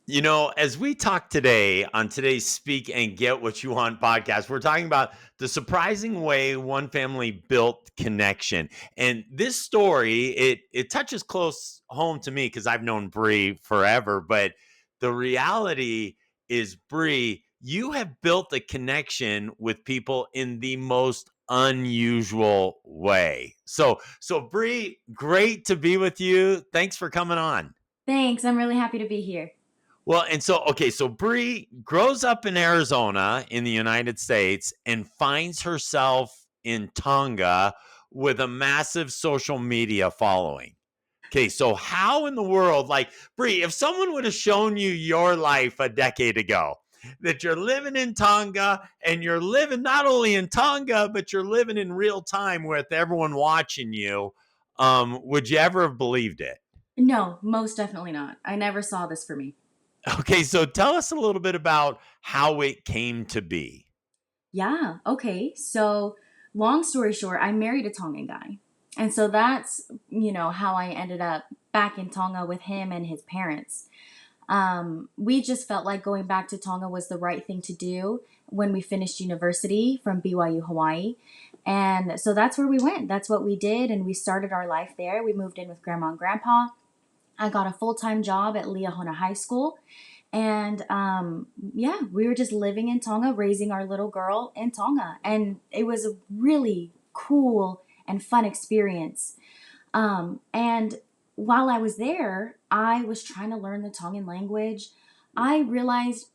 As we talk today on today's Speak and Get What You Want podcast, we're talking about the surprising way one family built connection. And this story, it touches close home to me because I've known Bree forever. But the reality is, Bree, you have built a connection with people in the most unusual way. So Bree, great to be with you. Thanks for coming on. Thanks. I'm really happy to be here. Well, and so okay, so Bree grows up in Arizona in the United States and finds herself in Tonga with a massive social media following. Okay, so how in the world, like Bree, if someone would have shown you your life a decade ago, that you're living in Tonga and you're living not only in Tonga, but you're living in real time with everyone watching you, would you ever have believed it? No, most definitely not. I never saw this for me. Okay, so tell us a little bit about how it came to be. Yeah. Okay. So, long story short, I married a Tongan guy. And so that's how I ended up back in Tonga with him and his parents. We just felt like going back to Tonga was the right thing to do when we finished university from BYU, Hawaii. And so that's where we went. That's what we did. And we started our life there. We moved in with grandma and grandpa. I got a full time job at Liahona High School. And yeah, we were just living in Tonga, raising our little girl in Tonga. And it was a really cool and fun experience. And while I was there, I was trying to learn the Tongan language. I realized,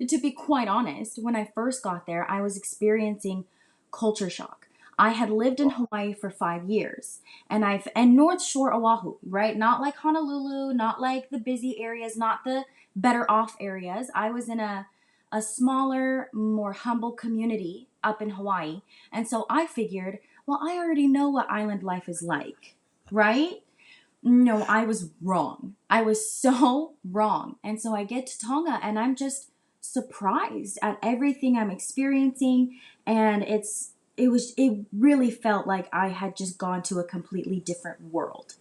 to be quite honest, when I first got there, I was experiencing culture shock. I had lived in Hawaii for 5 years, and North Shore Oahu, right? Not like Honolulu, not like the busy areas, not the better off areas. I was in a smaller, more humble community up in Hawaii. And so I figured, well, I already know what island life is like, right? No, I was wrong. I was so wrong. And so I get to Tonga and I'm just surprised at everything I'm experiencing, and it really felt like I had just gone to a completely different world.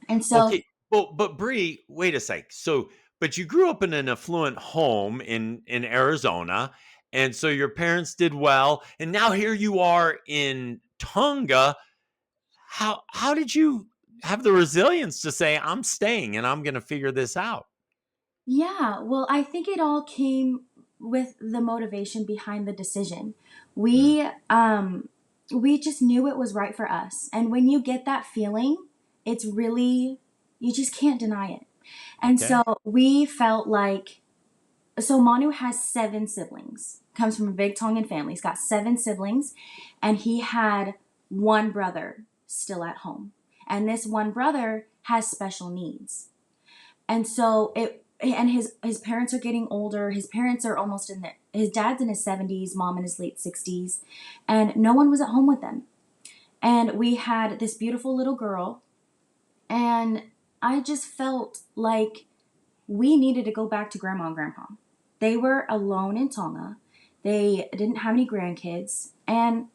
And so Okay, well, but Bree, wait a sec. So, but you grew up in an affluent home in Arizona, and so your parents did well, and now here you are in Tonga. How did you have the resilience to say I'm staying and I'm going to figure this out? yeah, well, I think it all came with the motivation behind the decision. Hmm, We just knew it was right for us. And when you get that feeling, it's really you just can't deny it. And so okay. we felt like so Manu has 7 siblings. Comes from a big Tongan family. He's got 7 siblings, and he had one brother still at home. And this one brother has special needs. And so it and his parents are getting older. His parents are almost in their his dad's in his 70s, mom in his late 60s, and no one was at home with them. And we had this beautiful little girl, and I just felt like we needed to go back to grandma and grandpa. They were alone in Tonga. They didn't have any grandkids, and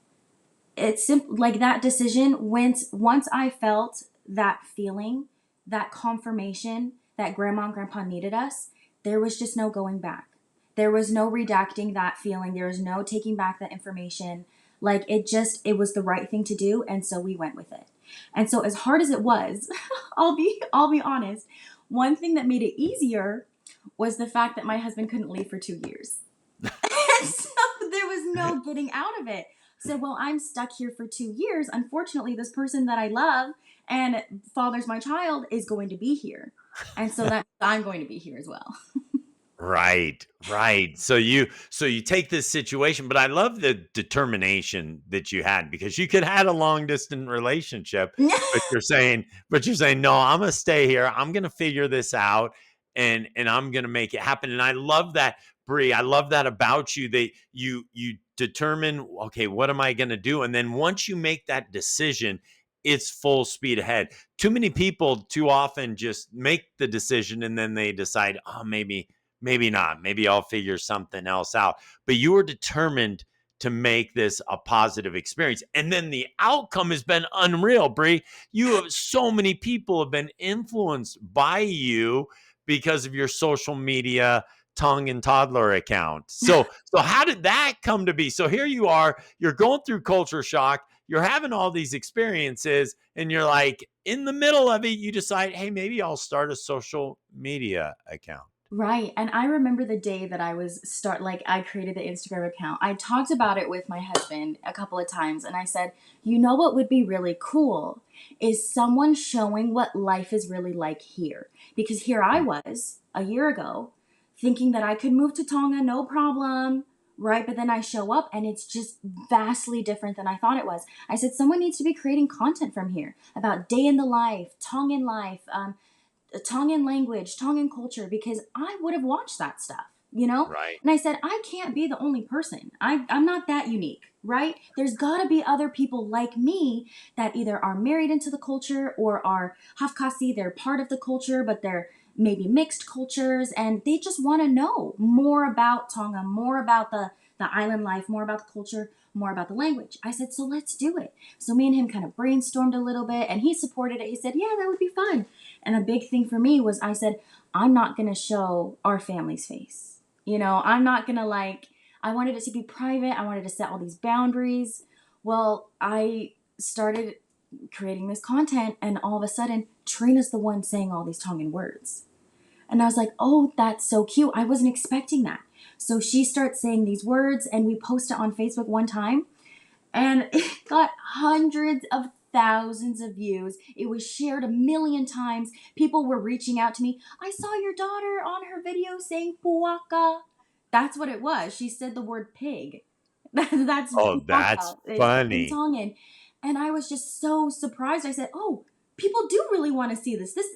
it's simple like that decision. Once I felt that feeling, that confirmation that grandma and grandpa needed us, there was just no going back. There was no redacting that feeling. There was no taking back that information. Like it was the right thing to do, and so we went with it. And so as hard as it was, I'll be honest, one thing that made it easier was the fact that my husband couldn't leave for 2 years. And so there was no getting out of it. So, well, I'm stuck here for 2 years. Unfortunately, this person that I love and fathers my child is going to be here. And so that I'm going to be here as well. Right, right. So you take this situation, but I love the determination that you had because you could have had a long distance relationship, but you're saying no, I'm gonna stay here. I'm gonna figure this out, and I'm gonna make it happen. And I love that, Bree. I love that about you. That you determine, okay, what am I gonna do? And then once you make that decision, it's full speed ahead. Too many people too often just make the decision and then they decide, oh, maybe not. Maybe I'll figure something else out. But you were determined to make this a positive experience. And then the outcome has been unreal, Bree. You have so many people have been influenced by you because of your social media tongue and toddler account. So how did that come to be? So here you are, you're going through culture shock, you're having all these experiences, and you're like in the middle of it, you decide, hey, maybe I'll start a social media account. Right. And I remember the day that I created the Instagram account. I talked about it with my husband a couple of times and I said, you know what would be really cool is someone showing what life is really like here. Because here I was a year ago thinking that I could move to Tonga, no problem. Right. But then I show up and it's just vastly different than I thought it was. I said, someone needs to be creating content from here about day in the life, Tongan life, Tongan language, Tongan culture, because I would have watched that stuff, you know? Right. And I said, I can't be the only person. I'm not that unique, right? There's got to be other people like me that either are married into the culture or are Hafkasi, they're part of the culture, but they're maybe mixed cultures, and they just want to know more about Tonga, more about the island life, more about the culture, more about the language. I said, so let's do it. So me and him kind of brainstormed a little bit, and he supported it. He said, yeah, that would be fun. And a big thing for me was I said, I'm not going to show our family's face. You know, I'm not going to I wanted it to be private. I wanted to set all these boundaries. Well, I started creating this content, and all of a sudden, Trina's the one saying all these Tongan words. And I was like, oh, that's so cute. I wasn't expecting that. So she starts saying these words, and we post it on Facebook one time and it got hundreds of thousands of views. It was shared a million times. People were reaching out to me. I saw your daughter on her video saying puaka. That's what it was. She said the word pig. That's Oh, that's puaka in funny. Tongan. And I was just so surprised. I said, oh, people do really want to see this. This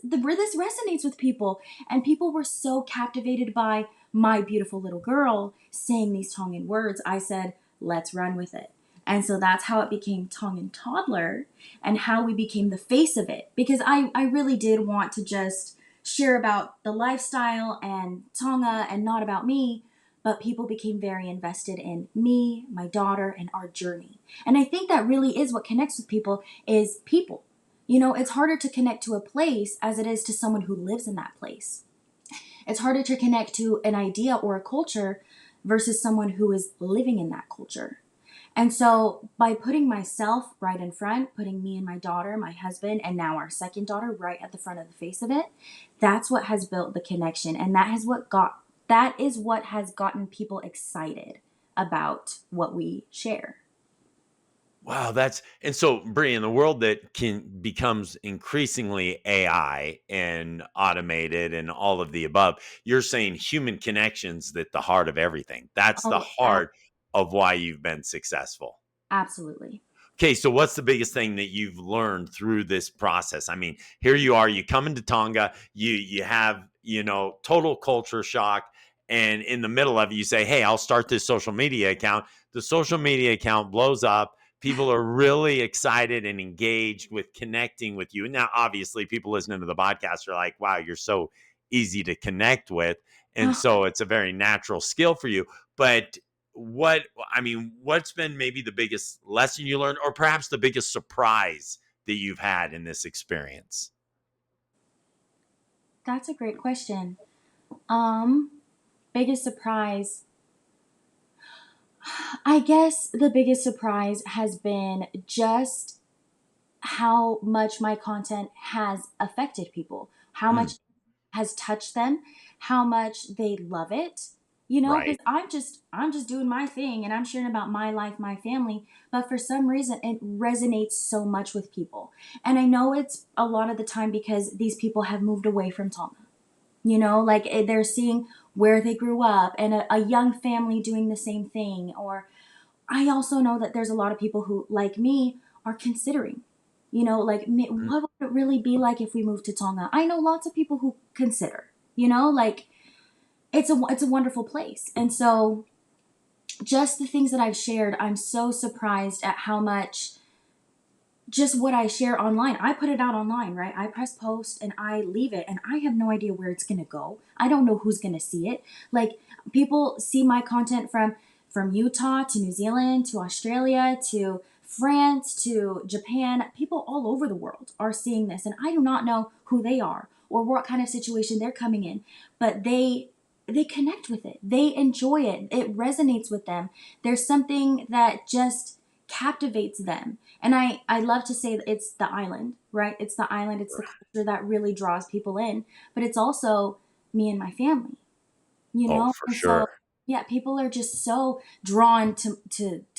resonates with people. And people were so captivated by my beautiful little girl saying these Tongan words. I said, let's run with it. And so that's how it became Tongan Toddler and how we became the face of it. Because I really did want to just share about the lifestyle and Tonga and not about me. But people became very invested in me, my daughter, and our journey. And I think that really is what connects with people is people. You know, it's harder to connect to a place as it is to someone who lives in that place. It's harder to connect to an idea or a culture versus someone who is living in that culture. And so by putting myself right in front, putting me and my daughter, my husband, and now our second daughter right at the front of the face of it, that's what has built the connection. And that is what has gotten people excited about what we share. Wow, that's and so Brie, in the world that can becomes increasingly AI and automated and all of the above, you're saying human connections at the heart of everything. That's the Oh, heart of why you've been successful. absolutely. Okay, so what's the biggest thing that you've learned through this process? I mean, here you are, you come into Tonga, you have, total culture shock, and in the middle of it, you say, "Hey, I'll start this social media account." The social media account blows up. People are really excited and engaged with connecting with you. Now, obviously, people listening to the podcast are like, "Wow, you're so easy to connect with." And so it's a very natural skill for you. But what what's been maybe the biggest lesson you learned or perhaps the biggest surprise that you've had in this experience? That's a great question. Um, Biggest surprise. I guess the biggest surprise has been just how much my content has affected people, how Mm, much has touched them, how much they love it. You know, because right. I'm just doing my thing and I'm sharing about my life, my family, but for some reason it resonates so much with people. And I know it's a lot of the time because these people have moved away from Tonga. You know, like they're seeing where they grew up and a young family doing the same thing. Or I also know that there's a lot of people who, like me, are considering, like, Mm, what would it really be like if we moved to Tonga? I know lots of people who consider, like it's a wonderful place. And so just the things that I've shared, I'm so surprised at how much just what I share online. I put it out online, right? I press post and I leave it and I have no idea where it's going to go. I don't know who's going to see it. Like people see my content from Utah to New Zealand to Australia to France to Japan. People all over the world are seeing this and I do not know who they are or what kind of situation they're coming in, but they connect with it. They enjoy it. It resonates with them. There's something that just captivates them. And I love to say that it's the island, right? It's the island, it's the culture that really draws people in, but it's also me and my family, you Oh, know? for And so, sure. yeah, people are just so drawn to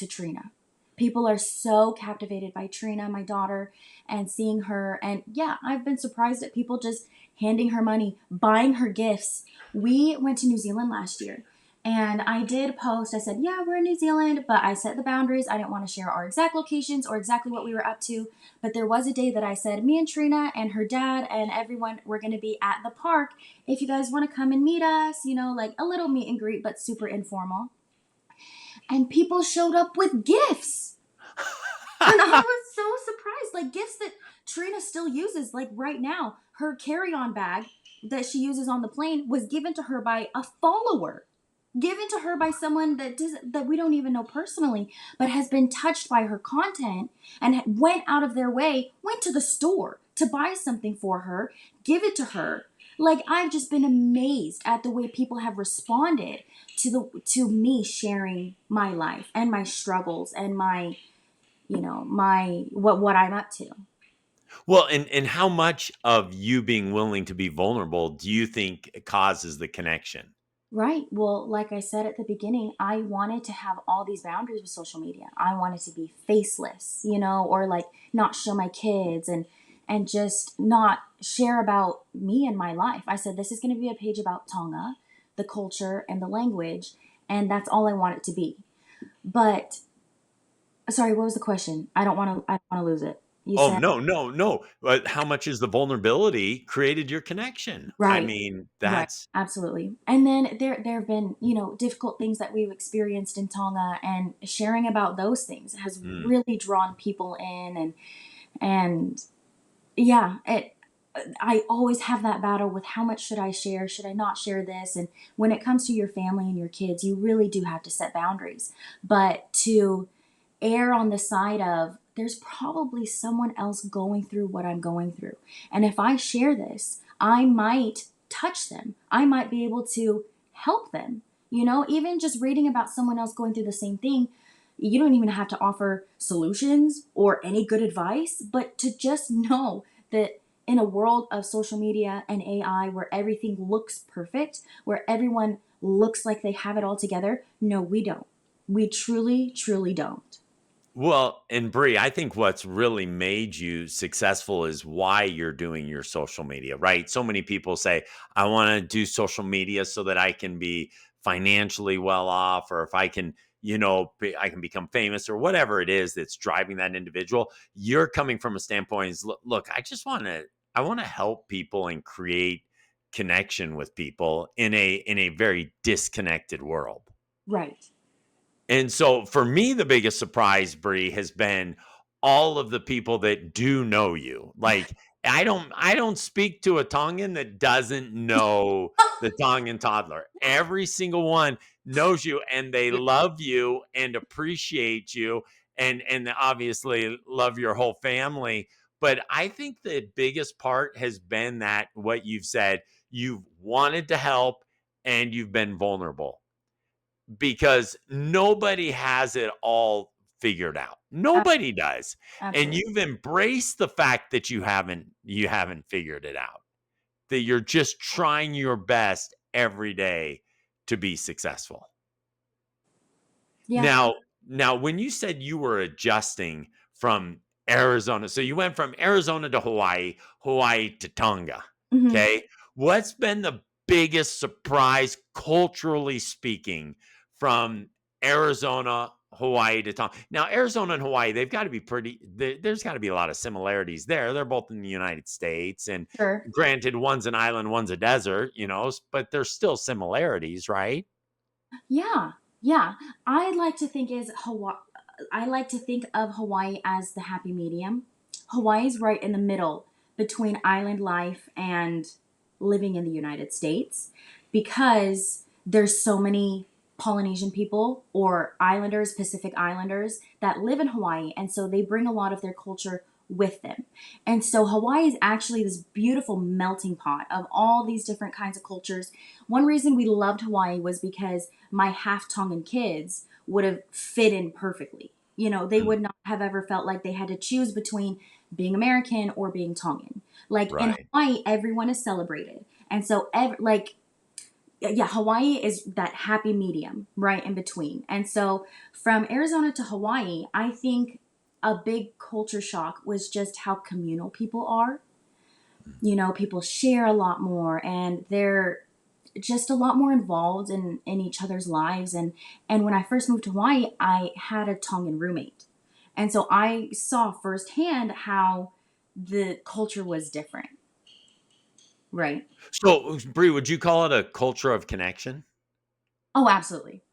Trina. People are so captivated by Trina, my daughter, and seeing her. And yeah, I've been surprised at people just handing her money, buying her gifts. We went to New Zealand last year, and I did post, I said, yeah, we're in New Zealand, but I set the boundaries. I didn't want to share our exact locations or exactly what we were up to. But there was a day that I said, me and Trina and her dad and everyone, we're going to be at the park. If you guys want to come and meet us, like a little meet and greet, but super informal. And people showed up with gifts. And I was so surprised. Like gifts that Trina still uses, like right now. Her carry on bag that she uses on the plane was given to her by a follower. Given to her by someone that we don't even know personally, but has been touched by her content and went out of their way, went to the store to buy something for her, give it to her. Like I've just been amazed at the way people have responded to me sharing my life and my struggles and my what I'm up to. Well, and how much of you being willing to be vulnerable do you think causes the connection? Right. Well, like I said at the beginning, I wanted to have all these boundaries with social media. I wanted to be faceless, or like not show my kids and just not share about me and my life. I said this is going to be a page about Tonga, the culture and the language, and that's all I want it to be. But sorry, what was the question? I don't want to lose it. You Oh, said no, no, no. But how much is the vulnerability created your connection? I right. mean, Right, that's absolutely. And then there have been, difficult things that we've experienced in Tonga, and sharing about those things has mm. really drawn people in. And yeah, I always have that battle with how much should I share? Should I not share this? And when it comes to your family and your kids, you really do have to set boundaries. But to err on the side of there's probably someone else going through what I'm going through. And if I share this, I might touch them. I might be able to help them. Even just reading about someone else going through the same thing, you don't even have to offer solutions or any good advice, but to just know that in a world of social media and AI where everything looks perfect, where everyone looks like they have it all together, no, we don't. We truly, truly don't. Well, and Bree, I think what's really made you successful is why you're doing your social media, right? So many people say, I want to do social media so that I can be financially well off, or if I can, I can become famous or whatever it is that's driving that individual. You're coming from a standpoint is, look, I want to help people and create connection with people in a very disconnected world. Right. And so for me, the biggest surprise, Bree, has been all of the people that do know you. Like I don't speak to a Tongan that doesn't know the Tongan toddler. Every single one knows you and they love you and appreciate you and obviously love your whole family. But I think the biggest part has been that what you've said, you've wanted to help and you've been vulnerable because nobody has it all figured out. Ab- Nobody does. And Absolutely. you've embraced the fact that you haven't figured it out. That you're just trying your best every day to be successful. Yeah. Now when you said you were adjusting from Arizona, so you went from Arizona to Hawaii, Hawaii to Tonga, Hmm. okay? What's been the biggest surprise culturally speaking from Arizona, Hawaii to Tonga? Now, Arizona and Hawaii, they've got to be there's got to be a lot of similarities there. They're both in the United States, and Sure. granted, one's an island, one's a desert, but there's still similarities, right? Yeah. Yeah. I like to think is Hawaii. I like to think of Hawaii as the happy medium. Hawaii's right in the middle between island life and living in the United States because there's so many Polynesian people or islanders, Pacific Islanders that live in Hawaii, and so they bring a lot of their culture with them. And so Hawaii is actually this beautiful melting pot of all these different kinds of cultures. One reason we loved Hawaii was because my half Tongan kids would have fit in perfectly. You know, they Mm, would not have ever felt like they had to choose between being American or being Tongan. Like in right. Hawaii, everyone is celebrated. And so, like, yeah, Hawaii is that happy medium right in between. And so from Arizona to Hawaii, I think a big culture shock was just how communal people are. You know, people share a lot more and they're just a lot more involved in each other's lives. And when I first moved to Hawaii, I had a Tongan roommate. And so I saw firsthand how the culture was different. Right. So, Bree, would you call it a culture of connection? Oh, absolutely.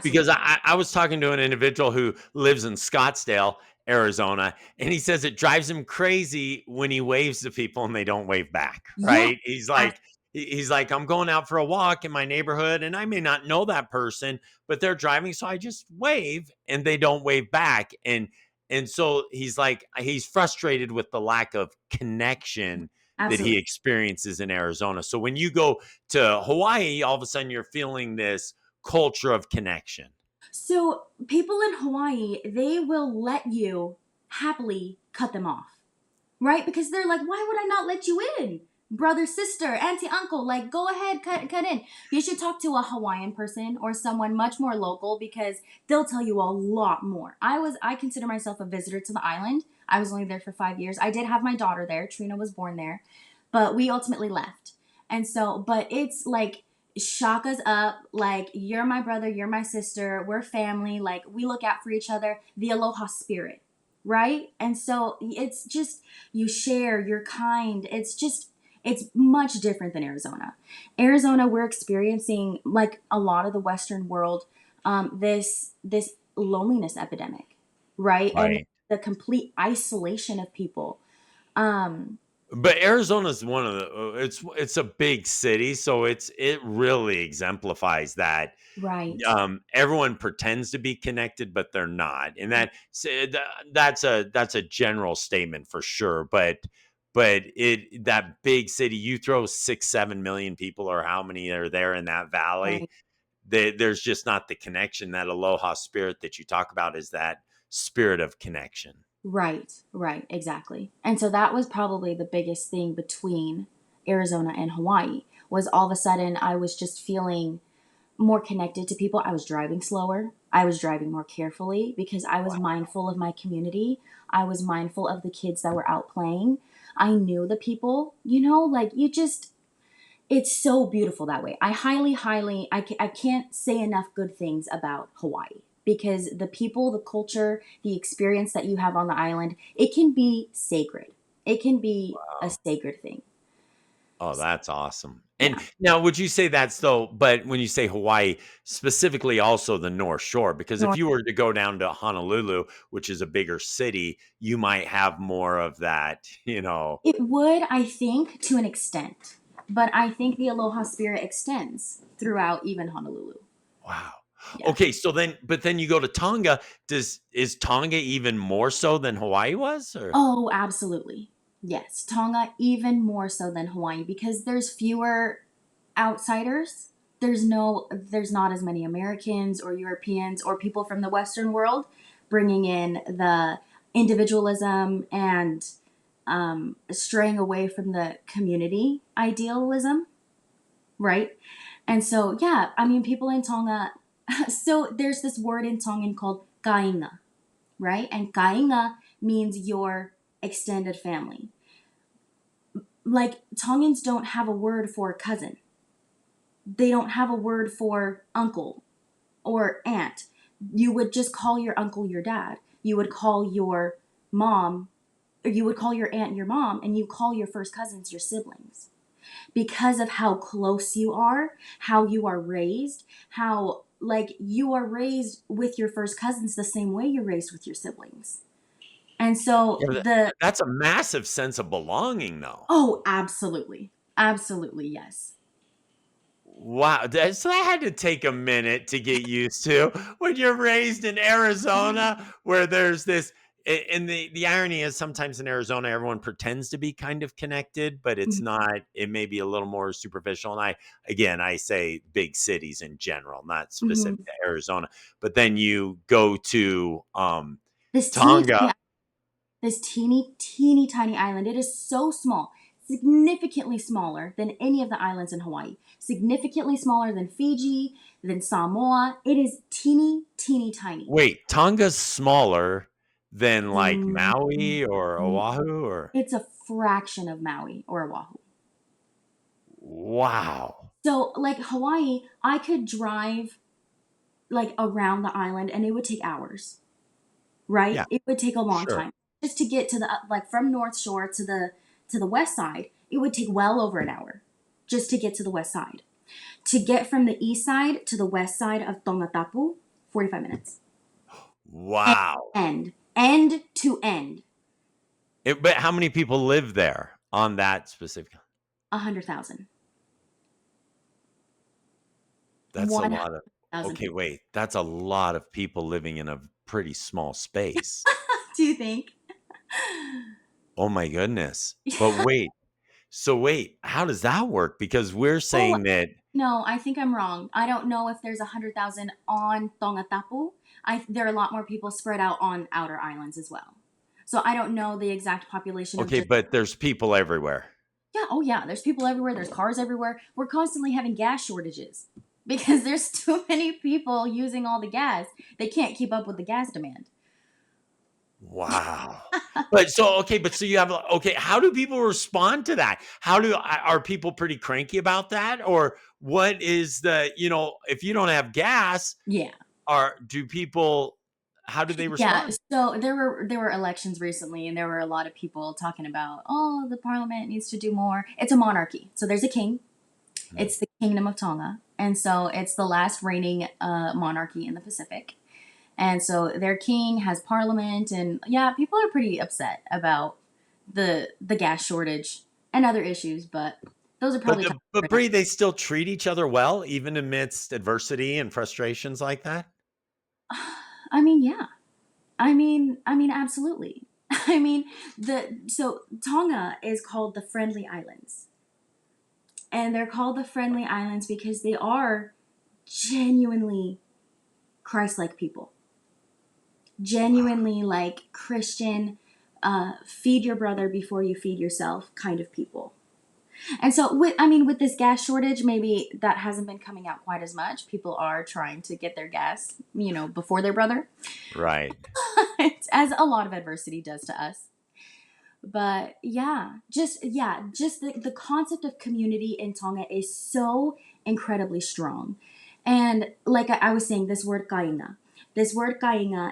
Because Absolutely. I was talking to an individual who lives in Scottsdale, Arizona, and he says it drives him crazy when he waves to people and they don't wave back, Yeah. right? He's like, I'm going out for a walk in my neighborhood and I may not know that person, but they're driving, so I just wave and they don't wave back. And so he's like, he's frustrated with the lack of connection that he Absolutely. experiences in Arizona. So when you go to Hawaii, all of a sudden you're feeling this culture of connection. So people in Hawaii, they will let you happily cut them off, right? Because they're like, why would I not let you in? Brother, sister, auntie, uncle, like go ahead, cut in. You should talk to a Hawaiian person or someone much more local because they'll tell you a lot more. I consider myself a visitor to the island. I was only there for 5 years. I did have my daughter there. Trina was born there, but we ultimately left. And so, but it's like shock us up, like you're my brother, you're my sister, we're family, like we look out for each other, the aloha spirit, right? And so it's just you share, you're kind. It's much different than Arizona. Arizona, we're experiencing like a lot of the Western world, this loneliness epidemic, right? And Right. the complete isolation of people. Um, But Arizona's one of the it's a big city, so it really exemplifies that. right, Everyone pretends to be connected, but they're not, and that's a general statement for sure. But it that big city, you throw 6, 7 million people, or how many are there in that valley? right. There's just not the connection. That aloha spirit that you talk about is that spirit of connection. Right, exactly. And so that was probably the biggest thing between Arizona and Hawaii was all of a sudden I was just feeling more connected to people. I was driving slower. I was driving more carefully because I was mindful of my community. I was mindful of the kids that were out playing. I knew the people, like you just it's so beautiful that way. I highly, I can't say enough good things about Hawaii because the people, the culture, the experience that you have on the island, it can be sacred. It can be a sacred thing. Oh, that's awesome. And Yeah. now would you say that's though, but when you say Hawaii, specifically also the North Shore, because if North, you were to go down to Honolulu, which is a bigger city, you might have more of that, it would, I think, to an extent, but I think the Aloha spirit extends throughout even Honolulu. wow. Yeah. Okay, so then but then you go to Tonga, is Tonga even more so than Hawaii was, or Oh, absolutely. Yes. Tonga, even more so than Hawaii because there's fewer outsiders. There's not as many Americans or Europeans or people from the Western world bringing in the individualism and straying away from the community idealism, right? And so, yeah, I mean, people in Tonga, so there's this word in Tongan called kainga, right? And kainga means your extended family. Like, Tongans don't have a word for cousin, they don't have a word for uncle or aunt. You would just call your uncle your dad. You would call your mom, or you would call your aunt your mom, and you call your first cousins your siblings because of how close you are, how you are raised, how like you are raised with your first cousins the same way you're raised with your siblings. And so yeah, that's a massive sense of belonging though. oh, absolutely. Absolutely, yes. Wow, so that had to take a minute to get used to when you're raised in Arizona, where there's this. And the irony is sometimes in Arizona, everyone pretends to be kind of connected, but it's Mhm. not. It may be a little more superficial. And I say big cities in general, not specific Mhm. to Arizona. But then you go to This teeny Tonga. tiny, this teeny teeny tiny island. It is so small, significantly smaller than any of the islands in Hawaii. Significantly smaller than Fiji, than Samoa. It is teeny teeny tiny. Wait, Tonga's smaller than like Than Maui or Oahu, or It's a fraction of Maui or Oahu. wow. So, like Hawaii, I could drive like around the island and it would take hours, Yeah, right? It would take a long sure. time just to get to the like from North Shore to the west side. It would take well over an hour just to get to the west side. To get from the east side to the west side of Tongatapu, 45 minutes. Wow. End to end, But how many people live there on that specific? 100,000. That's a lot of 100,000 okay, people. wait, that's a lot of people living in a pretty small space. Do you think? Oh my goodness. But wait, how does that work? Because we're Oh, saying that no, I think I'm wrong. I don't know if there's 100,000 on Tongatapu. There are a lot more people spread out on outer islands as well. So I don't know the exact population of okay, just. but there's people everywhere. Yeah, oh yeah, there's people everywhere, there's cars everywhere. We're constantly having gas shortages because there's too many people using all the gas. They can't keep up with the gas demand. Wow. But so okay, but so you have okay, how do people respond to that? Are people pretty cranky about that? Or what is if you don't have gas, Yeah. are do people how do they Yeah, respond? so there were elections recently and there were a lot of people talking about, "Oh, the parliament needs to do more." It's a monarchy. So there's a king. Hmm. It's the Kingdom of Tonga. And so it's the last reigning monarchy in the Pacific. And so their king has parliament, and yeah, people are pretty upset about the gas shortage and other issues, but those are But probably but Bree, they still treat each other well, even amidst adversity and frustrations like that? I mean, yeah. I mean absolutely. I mean, the so Tonga is called the Friendly Islands. And they're called the Friendly Islands because they are genuinely Christ-like people. Wow. Genuinely like Christian, feed your brother before you feed yourself kind of people. And so, with this gas shortage, maybe that hasn't been coming out quite as much. People are trying to get their gas, before their brother, Right. as a lot of adversity does to us. But just the concept of community in Tonga is so incredibly strong. And like I was saying, this word kainga,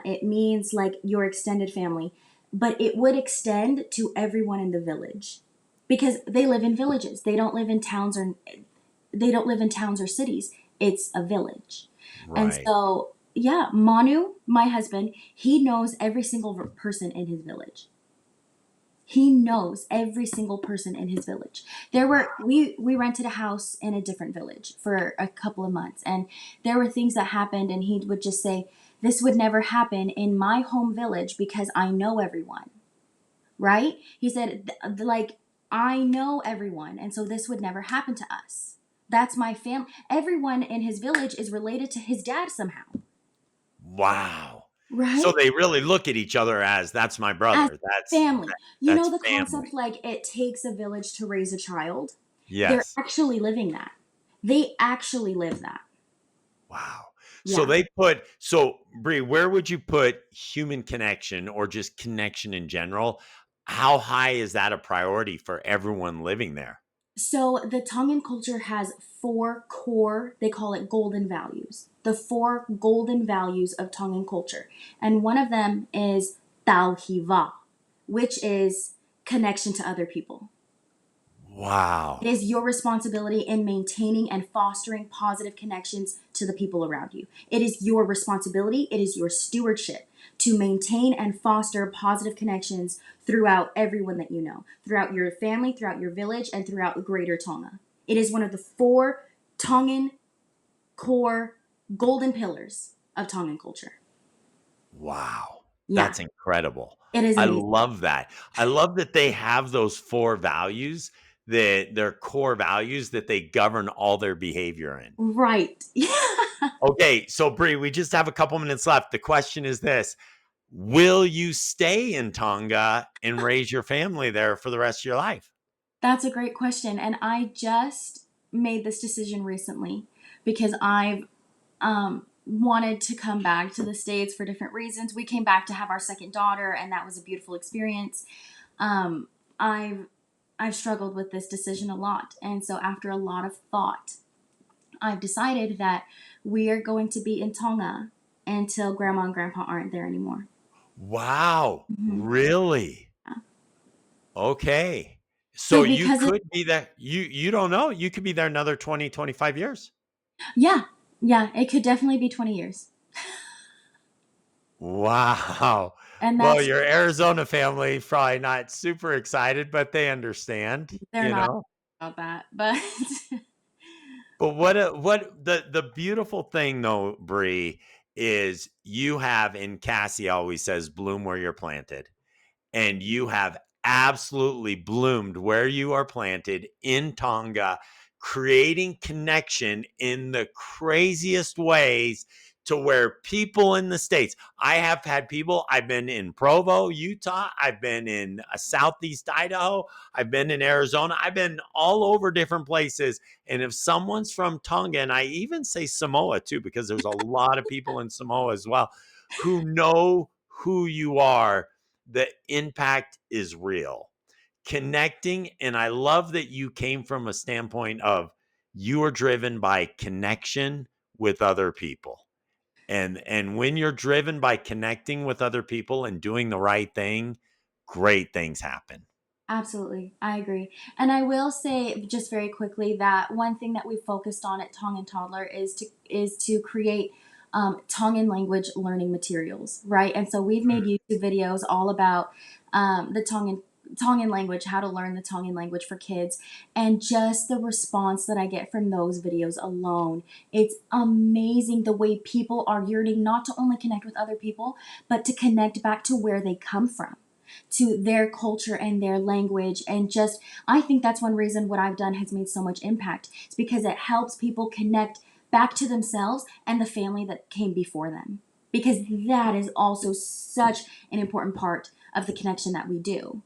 it means like your extended family, but it would extend to everyone in the village because they live in villages. They don't live in towns or cities. It's a village. And Right. so, yeah, Manu, my husband, he knows every single person in his village. He knows every single person in his village. There Wow. were we rented a house in a different village for a couple of months, and there were things that happened, and he would just say, "This would never happen in my home village because I know everyone." Right? He said, like, I know everyone, and so this would never happen to us. That's my family. Everyone in his village is related to his dad somehow. Wow. So Right? they really look at each other as that's my As brother. That's family. You know that's the family. concept like it takes a village to raise a child? They're Yes. actually living that. They actually live that. Wow. So Yeah. Bree, where would you put human connection or just connection in general? How high is that a priority for everyone living there? So the Tongan culture has four core, they call it golden values. The four golden values of Tongan culture. And one of them is tauhiva, which is connection to other people. It Wow. is your responsibility in maintaining and fostering positive connections to the people around you. It is your responsibility, it is your stewardship to maintain and foster positive connections throughout everyone that you know, throughout your family, throughout your village, and throughout Greater Tonga. It is one of the four Tongan core golden pillars of Tongan culture. Wow. Yeah, That's incredible. it is I amazing. love that. I love that they have those 4 values, that their core values that they govern all their behavior in. Right. Yeah. Okay, so Bree, we just have a couple minutes left. The question is this: will you stay in Tonga and raise your family there for the rest of your life? That's a great question. And I just made this decision recently because I've wanted to come back to the States for different reasons. We came back to have our second daughter, and that was a beautiful experience. Um, I've I've struggled with this decision a lot, and so after a lot of thought, I've decided that we are going to be in Tonga until Grandma and Grandpa aren't there anymore. Wow, Hmm. really? Okay. So So you because of could be there, you don't know, you could be there another 20, 25 years. yeah, yeah, it could definitely be 20 years, Wow. and Well, that's your Arizona family probably not super excited, but they understand, they're you not know? about that, but But what the beautiful thing though, Bree, is you have, and Cassie always says, bloom where you're planted. And you have absolutely bloomed where you are planted in Tonga, creating connection in the craziest ways to where people in the States, I have had people, I've been in Provo, Utah, I've been in Southeast Idaho, I've been in Arizona, I've been all over different places. And if someone's from Tonga, and I even say Samoa too, because there's a lot of people in Samoa as well who know who you are, the impact is real. Connecting, and I love that you came from a standpoint of you are driven by connection with other people. And when you're driven by connecting with other people and doing the right thing, great things happen. absolutely, I agree. And I will say just very quickly that one thing that we focused on at Tongue and Toddler is to create Tongan language learning materials, right? And so we've made YouTube videos all about the Tongan language, how to learn the Tongan language for kids, and just the response that I get from those videos alone. It's amazing the way people are yearning not to only connect with other people, but to connect back to where they come from, to their culture and their language. And just I think that's one reason what I've done has made so much impact. It's because it helps people connect back to themselves and the family that came before them, because that is also such an important part of the connection that we do.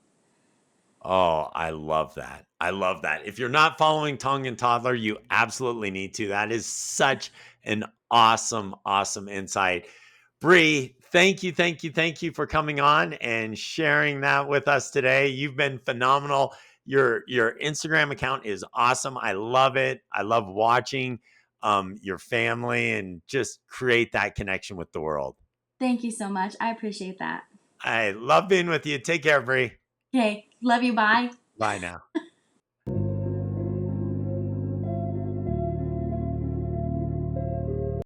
Oh, I love that. I love that. If you're not following Tongue and Toddler, you absolutely need to. That is such an awesome, awesome insight. Bree, thank you, thank you, thank you for coming on and sharing that with us today. You've been phenomenal. Your Instagram account is awesome. I love it. I love watching your family and just create that connection with the world. Thank you so much, I appreciate that. I love being with you. Take care, Bree. Okay, love you, bye. Bye now.